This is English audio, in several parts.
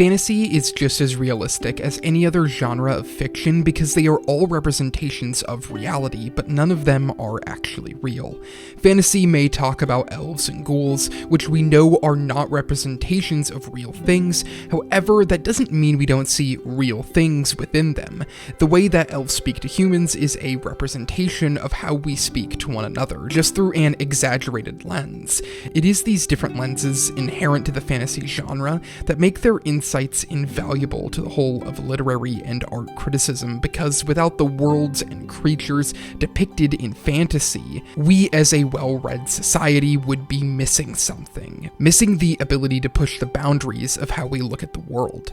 Fantasy is just as realistic as any other genre of fiction because they are all representations of reality, but none of them are actually real. Fantasy may talk about elves and ghouls, which we know are not representations of real things. However, that doesn't mean we don't see real things within them. The way that elves speak to humans is a representation of how we speak to one another, just through an exaggerated lens. It is these different lenses inherent to the fantasy genre that make their insights invaluable to the whole of literary and art criticism, because without the worlds and creatures depicted in fantasy, we as a well-read society would be missing something. Missing the ability to push the boundaries of how we look at the world.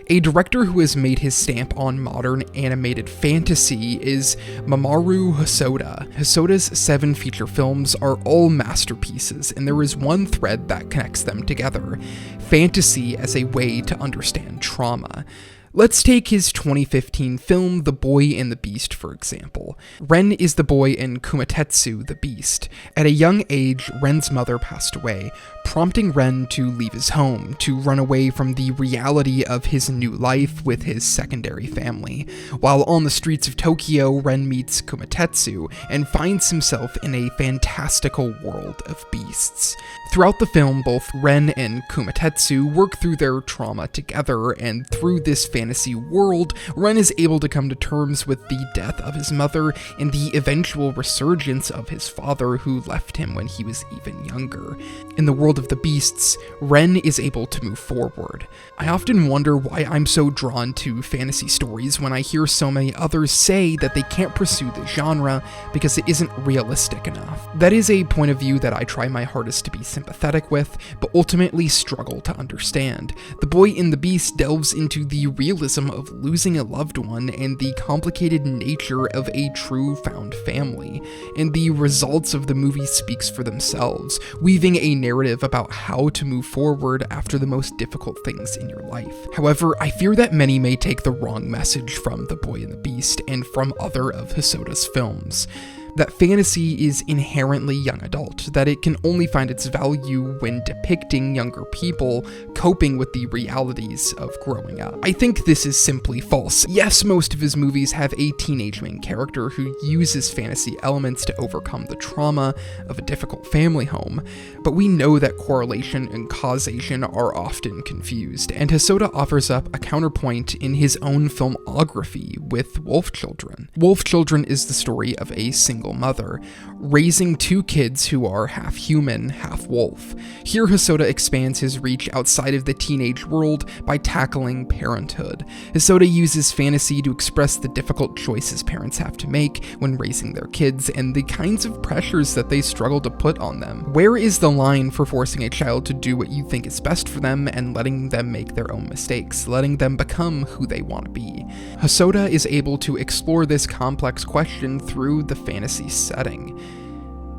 A director who has made his stamp on modern animated fantasy is Mamoru Hosoda. Hosoda's 7 feature films are all masterpieces, and there is one thread that connects them together: fantasy as a way to understand trauma. Let's take his 2015 film, The Boy and the Beast, for example. Ren is the boy and Kumatetsu the beast. At a young age, Ren's mother passed away, prompting Ren to leave his home, to run away from the reality of his new life with his secondary family. While on the streets of Tokyo, Ren meets Kumatetsu and finds himself in a fantastical world of beasts. Throughout the film, both Ren and Kumatetsu work through their trauma together, and through this fantasy world, Ren is able to come to terms with the death of his mother and the eventual resurgence of his father, who left him when he was even younger. In the world of the beasts, Ren is able to move forward. I often wonder why I'm so drawn to fantasy stories when I hear so many others say that they can't pursue the genre because it isn't realistic enough. That is a point of view that I try my hardest to be sympathetic with, but ultimately struggle to understand. The Boy and the Beast delves into the realism of losing a loved one and the complicated nature of a true found family, and the results of the movie speaks for themselves, weaving a narrative about how to move forward after the most difficult things in your life. However, I fear that many may take the wrong message from The Boy and the Beast and from other of Hosoda's films. That fantasy is inherently young adult, that it can only find its value when depicting younger people coping with the realities of growing up. I think this is simply false. Yes, most of his movies have a teenage main character who uses fantasy elements to overcome the trauma of a difficult family home, but we know that correlation and causation are often confused, and Hosoda offers up a counterpoint in his own filmography with Wolf Children. Wolf Children is the story of a single mother, raising 2 kids who are half human, half wolf. Here Hosoda expands his reach outside of the teenage world by tackling parenthood. Hosoda uses fantasy to express the difficult choices parents have to make when raising their kids and the kinds of pressures that they struggle to put on them. Where is the line for forcing a child to do what you think is best for them and letting them make their own mistakes, letting them become who they want to be? Hosoda is able to explore this complex question through the fantasy setting.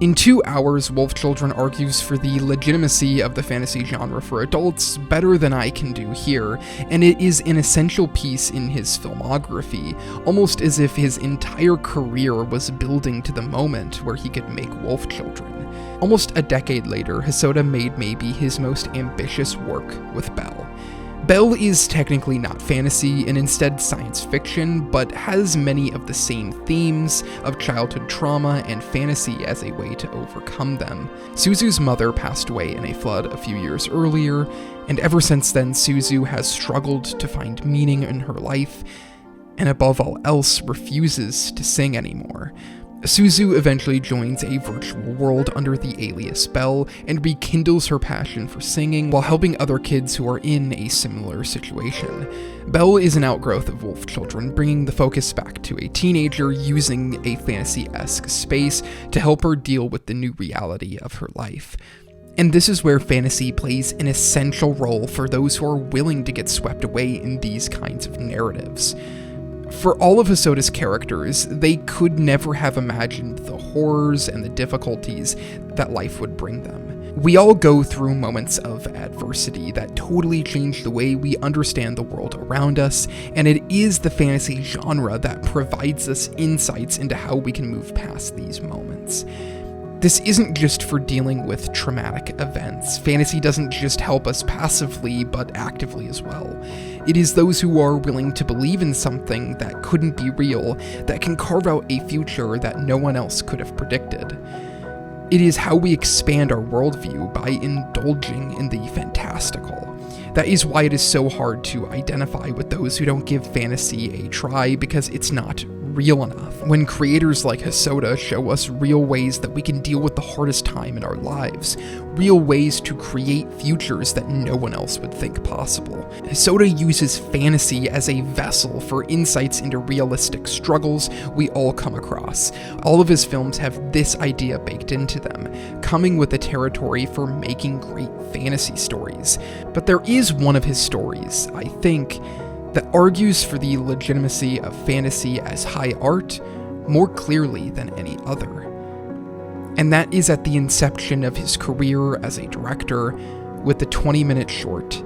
In 2 hours, Wolf Children argues for the legitimacy of the fantasy genre for adults better than I can do here, and it is an essential piece in his filmography, almost as if his entire career was building to the moment where he could make Wolf Children. Almost a decade later, Hosoda made maybe his most ambitious work with Belle. Belle is technically not fantasy and instead science fiction, but has many of the same themes of childhood trauma and fantasy as a way to overcome them. Suzu's mother passed away in a flood a few years earlier, and ever since then Suzu has struggled to find meaning in her life, and above all else refuses to sing anymore. Suzu eventually joins a virtual world under the alias Belle and rekindles her passion for singing while helping other kids who are in a similar situation. Belle is an outgrowth of Wolf Children, bringing the focus back to a teenager using a fantasy-esque space to help her deal with the new reality of her life. And this is where fantasy plays an essential role for those who are willing to get swept away in these kinds of narratives. For all of Hosoda's characters, they could never have imagined the horrors and the difficulties that life would bring them. We all go through moments of adversity that totally change the way we understand the world around us, and it is the fantasy genre that provides us insights into how we can move past these moments. This isn't just for dealing with traumatic events. Fantasy doesn't just help us passively, but actively as well. It is those who are willing to believe in something that couldn't be real, that can carve out a future that no one else could have predicted. It is how we expand our worldview by indulging in the fantastical. That is why it is so hard to identify with those who don't give fantasy a try, because it's not real enough. When creators like Hosoda show us real ways that we can deal with the hardest time in our lives, real ways to create futures that no one else would think possible. Hosoda uses fantasy as a vessel for insights into realistic struggles we all come across. All of his films have this idea baked into them, coming with the territory for making great fantasy stories. But there is one of his stories, I think, that argues for the legitimacy of fantasy as high art more clearly than any other. And that is at the inception of his career as a director with the 20-minute short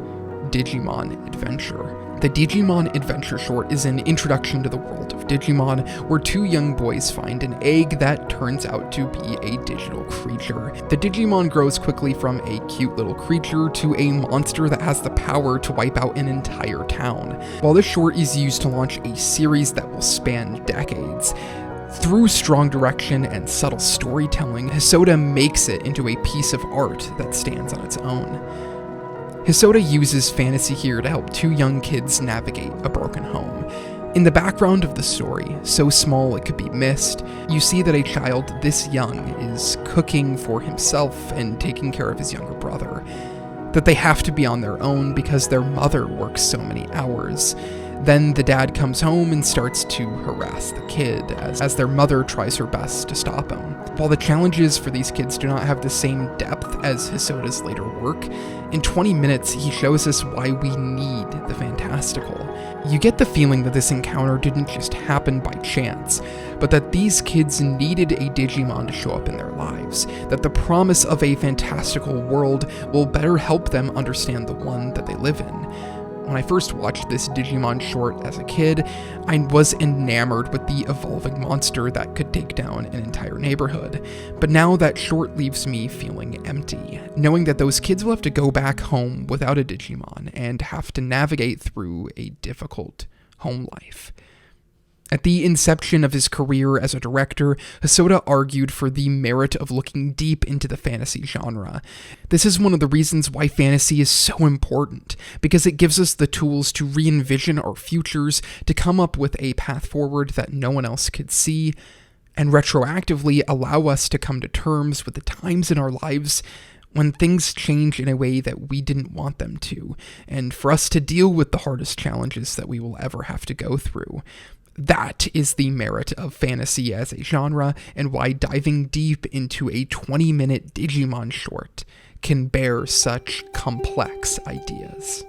Digimon Adventure. The Digimon Adventure short is an introduction to the world of Digimon, where two young boys find an egg that turns out to be a digital creature. The Digimon grows quickly from a cute little creature to a monster that has the power to wipe out an entire town. While this short is used to launch a series that will span decades, through strong direction and subtle storytelling, Hosoda makes it into a piece of art that stands on its own. Hosoda uses fantasy here to help two young kids navigate a broken home. In the background of the story, so small it could be missed, you see that a child this young is cooking for himself and taking care of his younger brother. That they have to be on their own because their mother works so many hours. Then the dad comes home and starts to harass the kid as their mother tries her best to stop him. While the challenges for these kids do not have the same depth as Hosoda's later work, in 20 minutes he shows us why we need the fantastical. You get the feeling that this encounter didn't just happen by chance, but that these kids needed a Digimon to show up in their lives, that the promise of a fantastical world will better help them understand the one that they live in. When I first watched this Digimon short as a kid, I was enamored with the evolving monster that could take down an entire neighborhood. But now that short leaves me feeling empty, knowing that those kids will have to go back home without a Digimon and have to navigate through a difficult home life. At the inception of his career as a director, Hosoda argued for the merit of looking deep into the fantasy genre. This is one of the reasons why fantasy is so important, because it gives us the tools to re-envision our futures, to come up with a path forward that no one else could see, and retroactively allow us to come to terms with the times in our lives when things change in a way that we didn't want them to, and for us to deal with the hardest challenges that we will ever have to go through. That is the merit of fantasy as a genre, and why diving deep into a 20-minute Digimon short can bear such complex ideas.